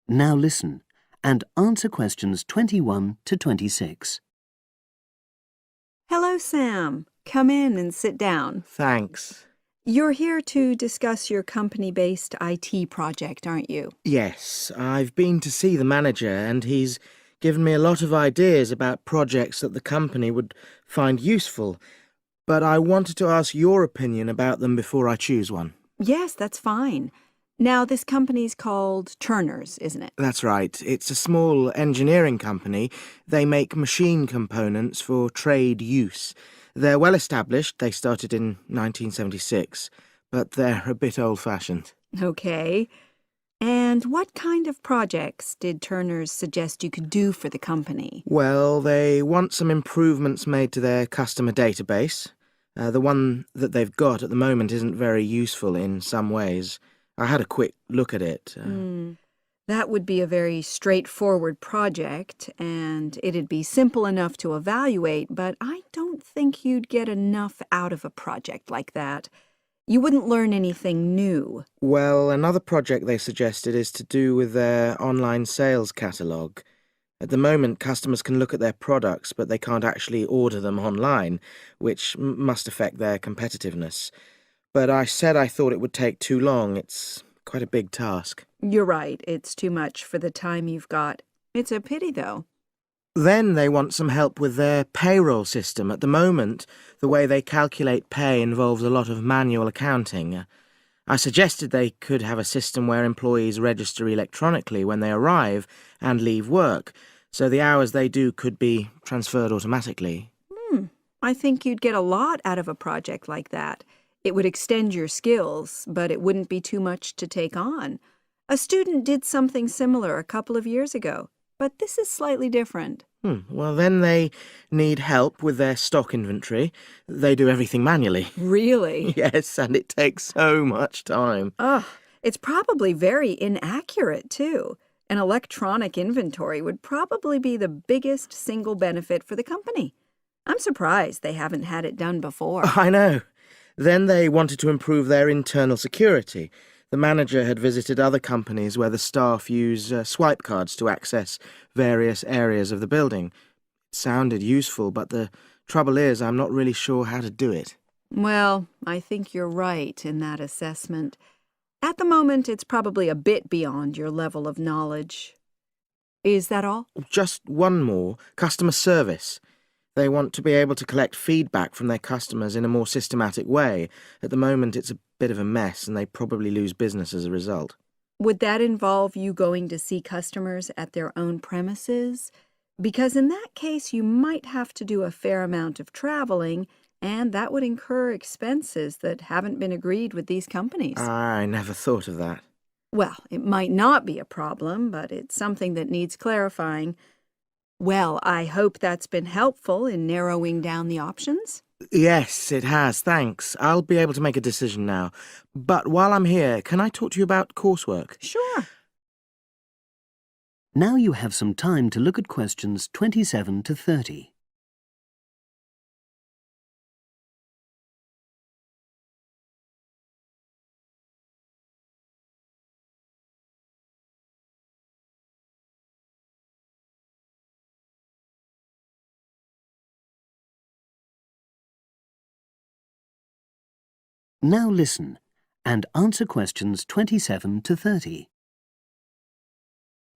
Now listen and answer questions 21 to 26. Hello, Sam. Come in and sit down. Thanks. You're here to discuss your company-based IT project, aren't you? Yes, I've been to see the manager and he's given me a lot of ideas about projects that the company would find useful, but I wanted to ask your opinion about them before I choose one. Yes, that's fine. Now, this company's called Turner's, isn't it? That's right. It's a small engineering company. They make machine components for trade use. They're well established. They started in 1976, but they're a bit old-fashioned. Okay. And what kind of projects did Turner's suggest you could do for the company? Well, they want some improvements made to their customer database. The one that they've got at the moment isn't very useful in some ways. I had a quick look at it. That would be a very straightforward project, and it'd be simple enough to evaluate, but I don't think you'd get enough out of a project like that. You wouldn't learn anything new. Well, another project they suggested is to do with their online sales catalogue. At the moment, customers can look at their products, but they can't actually order them online, which must affect their competitiveness. But I said I thought it would take too long. It's quite a big task. You're right, it's too much for the time you've got. It's a pity, though. Then they want some help with their payroll system. At the moment, the way they calculate pay involves a lot of manual accounting. I suggested they could have a system where employees register electronically when they arrive and leave work, so the hours they do could be transferred automatically. I think you'd get a lot out of a project like that. It would extend your skills, but it wouldn't be too much to take on. A student did something similar a couple of years ago, but this is slightly different. Well, then they need help with their stock inventory. They do everything manually. Really? Yes, and it takes so much time. It's probably very inaccurate, too. An electronic inventory would probably be the biggest single benefit for the company. I'm surprised they haven't had it done before. I know. Then they wanted to improve their internal security. The manager had visited other companies where the staff use swipe cards to access various areas of the building. It sounded useful, but the trouble is I'm not really sure how to do it. Well, I think you're right in that assessment. At the moment, it's probably a bit beyond your level of knowledge. Is that all? Just one more. Customer service. They want to be able to collect feedback from their customers in a more systematic way. At the moment, it's a bit of a mess, and they probably lose business as a result. Would that involve you going to see customers at their own premises? Because in that case, you might have to do a fair amount of traveling, and that would incur expenses that haven't been agreed with these companies. I never thought of that. Well, it might not be a problem, but it's something that needs clarifying. Well, I hope that's been helpful in narrowing down the options. Yes, it has, thanks. I'll be able to make a decision now. But while I'm here, can I talk to you about coursework? Sure. Now you have some time to look at questions 27 to 30. Now listen and answer questions 27 to 30.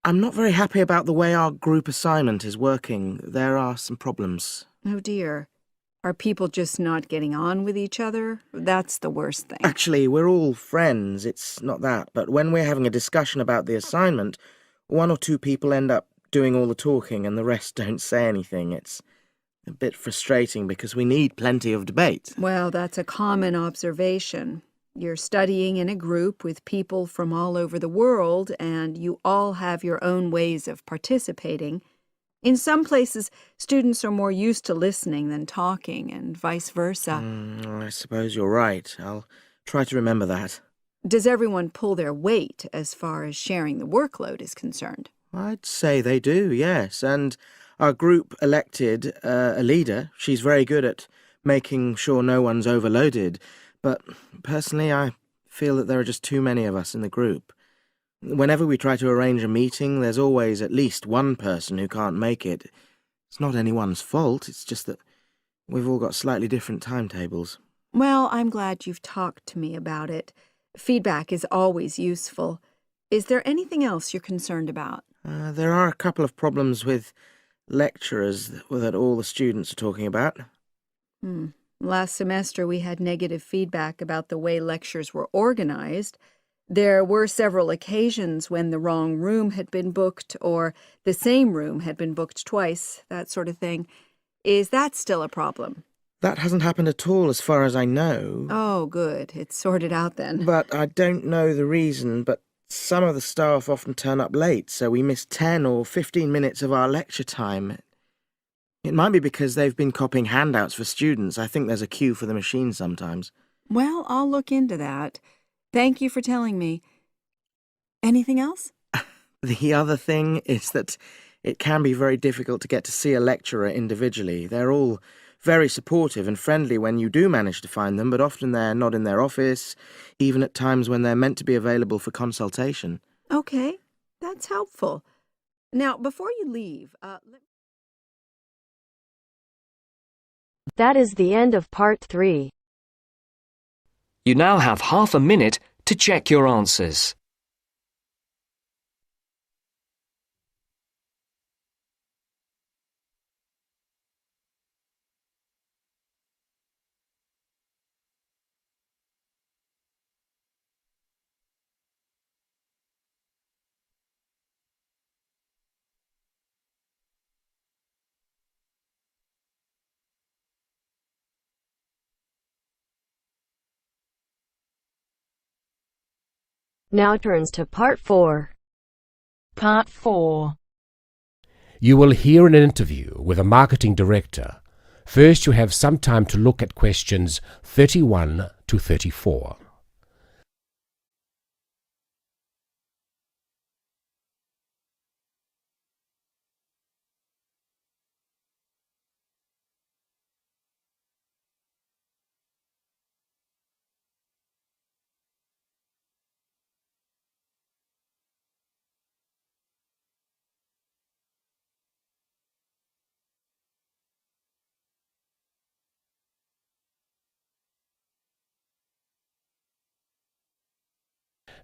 I'm not very happy about the way our group assignment is working. There are some problems. Oh, dear. Are people just not getting on with each other? That's the worst thing. Actually, we're all friends, it's not that. But when we're having a discussion about the assignment, one or two people end up doing all the talking and the rest don't say anything. It's a bit frustrating because we need plenty of debate. Well, that's a common observation. You're studying in a group with people from all over the world, and you all have your own ways of participating. In some places, students are more used to listening than talking, and vice versa. I suppose you're right. I'll try to remember that. Does everyone pull their weight as far as sharing the workload is concerned? I'd say they do, yes. And our group elected a leader. She's very good at making sure no one's overloaded. But personally, I feel that there are just too many of us in the group. Whenever we try to arrange a meeting, there's always at least one person who can't make it. It's not anyone's fault, it's just that we've all got slightly different timetables. Well, I'm glad you've talked to me about it. Feedback is always useful. Is there anything else you're concerned about? There are a couple of problems with lecturers that all the students are talking about. Last semester we had negative feedback about the way lectures were organized. There were several occasions when the wrong room had been booked or the same room had been booked twice, that sort of thing. Is that still a problem? That hasn't happened at all as far as I know. Oh, good. It's sorted out then. But I don't know the reason, but some of the staff often turn up late, so we miss 10 or 15 minutes of our lecture time. It might be because they've been copying handouts for students. I think there's a queue for the machine sometimes. Well, I'll look into that. Thank you for telling me. Anything else? The other thing is that it can be very difficult to get to see a lecturer individually. They're all very supportive and friendly when you do manage to find them, but often they're not in their office, even at times when they're meant to be available for consultation. Okay, that's helpful. Now, before you leave, That is the end of part 3. You now have half a minute to check your answers. Now turns to part 4. Part 4. You will hear an interview with a marketing director. First, you have some time to look at questions 31 to 34.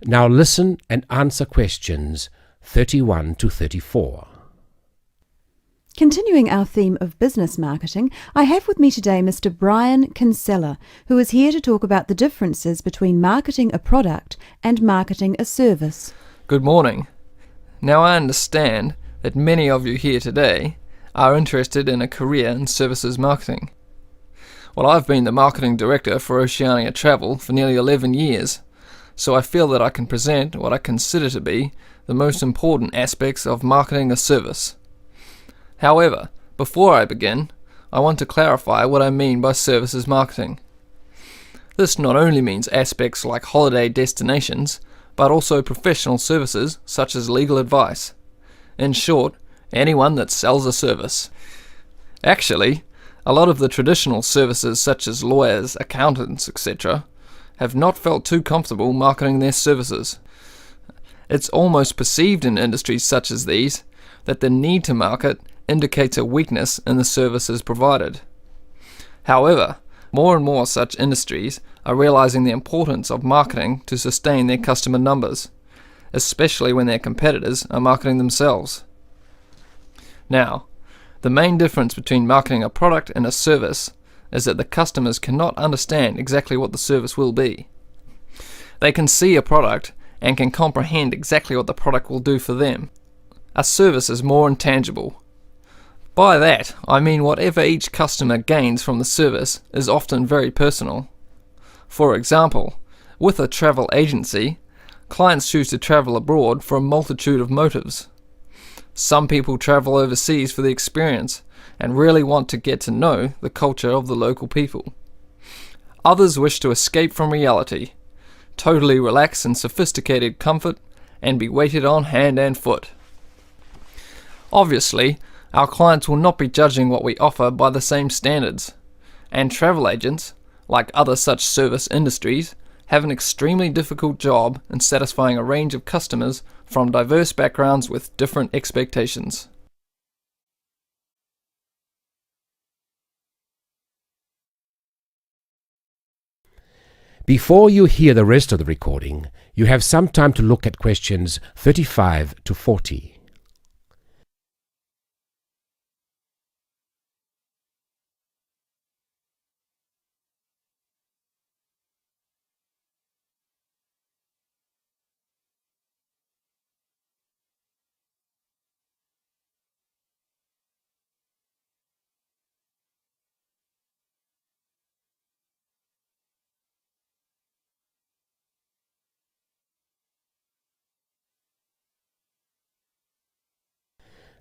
Now listen and answer questions 31 to 34. Continuing our theme of business marketing, I have with me today Mr. Brian Kinsella, who is here to talk about the differences between marketing a product and marketing a service. Good morning. Now I understand that many of you here today are interested in a career in services marketing. Well, I've been the marketing director for Oceania Travel for nearly 11 years, so I feel that I can present what I consider to be the most important aspects of marketing a service. However, before I begin, I want to clarify what I mean by services marketing. This not only means aspects like holiday destinations, but also professional services such as legal advice. In short, anyone that sells a service. Actually, a lot of the traditional services such as lawyers, accountants, etc., have not felt too comfortable marketing their services. It's almost perceived in industries such as these that the need to market indicates a weakness in the services provided. However, more and more such industries are realizing the importance of marketing to sustain their customer numbers, especially when their competitors are marketing themselves. Now, the main difference between marketing a product and a service is that the customers cannot understand exactly what the service will be. They can see a product and can comprehend exactly what the product will do for them. A service is more intangible. By that, I mean whatever each customer gains from the service is often very personal. For example, with a travel agency, clients choose to travel abroad for a multitude of motives. Some people travel overseas for the experience and really want to get to know the culture of the local people. Others wish to escape from reality, totally relax in sophisticated comfort, and be waited on hand and foot. Obviously, our clients will not be judging what we offer by the same standards, and travel agents, like other such service industries, have an extremely difficult job in satisfying a range of customers from diverse backgrounds with different expectations. Before you hear the rest of the recording, you have some time to look at questions 35 to 40.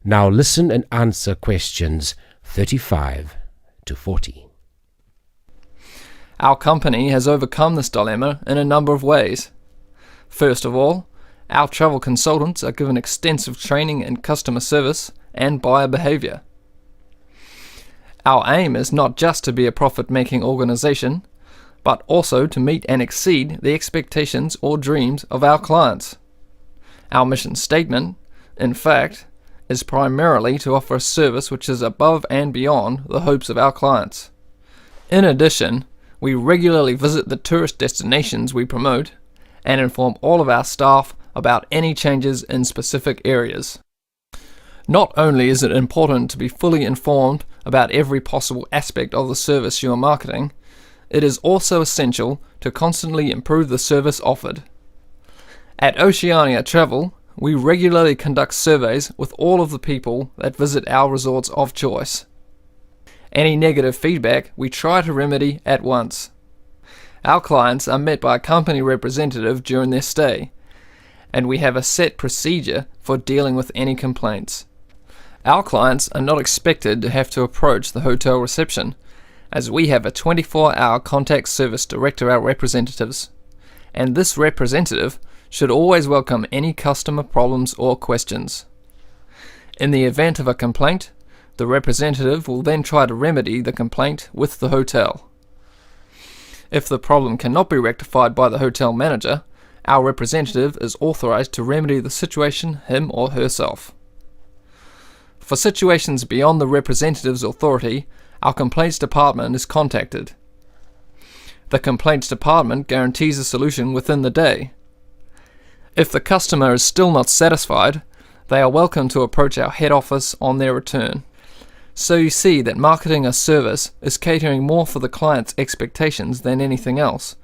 Now listen and answer questions 35 to 40. Our company has overcome this dilemma in a number of ways. First of all, our travel consultants are given extensive training in customer service and buyer behavior. Our aim is not just to be a profit-making organization, but also to meet and exceed the expectations or dreams of our clients. Our mission statement, in fact, is primarily to offer a service which is above and beyond the hopes of our clients. In addition, we regularly visit the tourist destinations we promote and inform all of our staff about any changes in specific areas. Not only is it important to be fully informed about every possible aspect of the service you are marketing, it is also essential to constantly improve the service offered. At Oceania Travel, we regularly conduct surveys with all of the people that visit our resorts of choice. Any negative feedback we try to remedy at once. Our clients are met by a company representative during their stay, and we have a set procedure for dealing with any complaints. Our clients are not expected to have to approach the hotel reception, as we have a 24-hour contact service direct to our representatives, and this representative should always welcome any customer problems or questions. In the event of a complaint, the representative will then try to remedy the complaint with the hotel. If the problem cannot be rectified by the hotel manager, our representative is authorized to remedy the situation him or herself. For situations beyond the representative's authority, our complaints department is contacted. The complaints department guarantees a solution within the day. If the customer is still not satisfied, they are welcome to approach our head office on their return. So you see that marketing a service is catering more for the client's expectations than anything else,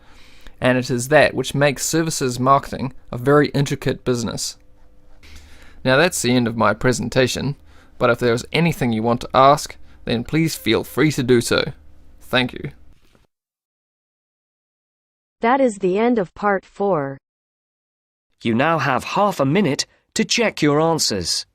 and it is that which makes services marketing a very intricate business. Now that's the end of my presentation, but if there is anything you want to ask, then please feel free to do so. Thank you. That is the end of part 4. You now have half a minute to check your answers.